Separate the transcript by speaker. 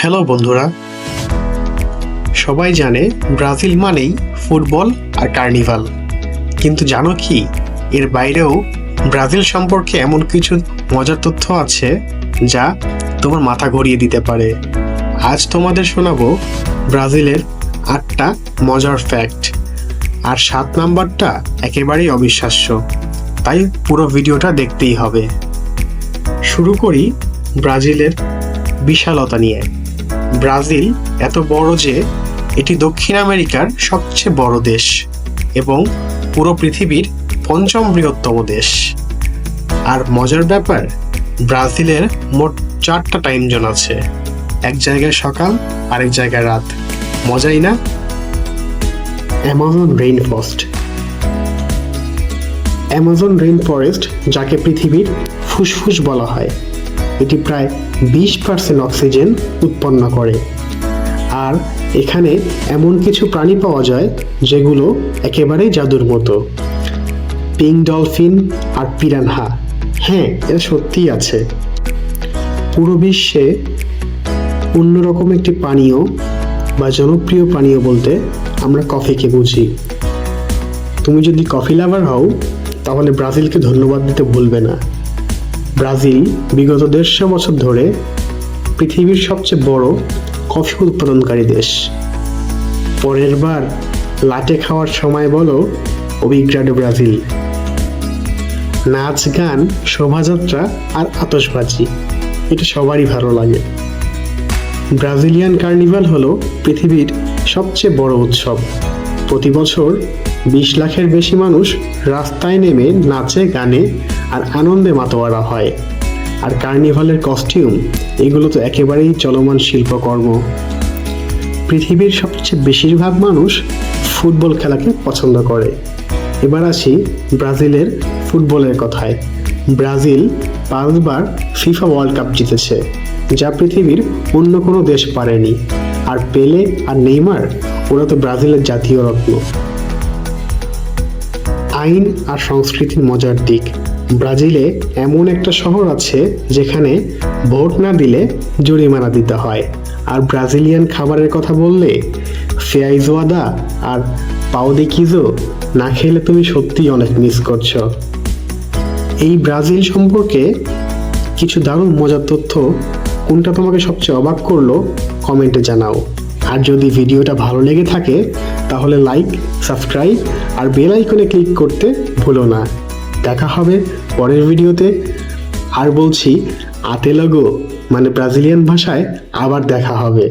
Speaker 1: Hello বন্ধুরা, সবাই জানে ব্রাজিল মানেই ফুটবল আর কার্নিভাল। কিন্তু জানো কি, এর বাইরেও ব্রাজিল সম্পর্কে এমন কিছু মজার তথ্য আছে যা তোমার মাথা ঘুরিয়ে দিতে পারে। আজ তোমাদের শোনাবো ব্রাজিলের 8টা মজার ফ্যাক্ট, আর 7 নাম্বারটা একেবারেই অবিশ্বাস্য, তাই পুরো ভিডিওটা দেখতেই হবে। শুরু করি ব্রাজিলের বিশালতা নিয়ে। ব্রাজিল এত বড় যে এটি দক্ষিণ আমেরিকার সবচেয়ে বড় দেশ এবং পুরো পৃথিবীর 5ম বৃহত্তম দেশ। আর মজার ব্যাপার, ব্রাজিলের মোট 4টা টাইম জোন আছে, এক জায়গায় সকাল আরেক জায়গায় রাত। মজাই না? অ্যামাজন রেইন ফরেস্ট, যাকে পৃথিবীর ফুসফুস বলা হয়, এটি প্রায় 20% অক্সিজেন উৎপন্ন করে। আর এখানে এমন কিছু প্রাণী পাওয়া যায় যেগুলো একেবারেই জাদুর মতো। পিঙ্ক ডলফিন আর পিরানহা, হ্যাঁ, এটা সত্যিই আছে। পুরো বিশ্বে অন্যরকম একটি পানীয় বা জনপ্রিয় পানীয় বলতে আমরা কফিকে বুঝি। তুমি যদি কফি লাভার হও তাহলে ব্রাজিলকে ধন্যবাদ দিতে ভুলবে না। ব্রাজিল বিগত 150 বছর ধরে পৃথিবীর সবচেয়ে বড় কফি উৎপাদনকারী দেশ। পরের বার লাটে খাওয়ার সময় বলো অভিগ্রাডো ব্রাজিল। নাচ, গান, শোভাযাত্রা আর আতশবাজি, এটা সবারই ভালো লাগে। ব্রাজিলিয়ান কার্নিভাল হলো পৃথিবীর সবচেয়ে বড় উৎসব। প্রতি বছর 20 লাখের বেশি মানুষ রাস্তায় নেমে নাচে, গানে আর আনন্দে মাতোয়ারা হয়। আর কার্নিভালের কস্টিউম, এগুলো তো একেবারেই চলমান শিল্পকর্ম। পৃথিবীর সবচেয়ে বেশিরভাগ মানুষ ফুটবল খেলাকে পছন্দ করে। এবার আসি ব্রাজিলের ফুটবলের কথায়। ব্রাজিল 5 বার ফিফা ওয়ার্ল্ড কাপ জিতেছে, যা পৃথিবীর অন্য কোনো দেশ পারেনি। আর পেলে আর নেইমার, ওরা তো ব্রাজিলের জাতীয় রত্ন। আইন আর সংস্কৃতির মজার দিক। ব্রাজিলে এমন একটা শহর আছে যেখানে ভোট না দিলে জরিমানা দিতে হয়। আর ব্রাজিলিয়ান খাবারের কথা বললে ফেয়াইজোয়াদা আর পাও দে কিজো না খেলে তুমি সত্যিই অনেক মিস করছো। এই ব্রাজিল সম্পর্কে কিছু দারুণ মজার তথ্য, কোনটা তোমাকে সবচেয়ে অবাক করলো কমেন্টে জানাও। আর যদি ভিডিওটা ভালো লেগে থাকে তাহলে লাইক, সাবস্ক্রাইব আর বেল আইকনে ক্লিক করতে ভুলো না। দেখা হবে পরের ভিডিওতে। আর বলছি, আতে লগো মানে ব্রাজিলিয়ান ভাষায় আবার দেখা হবে।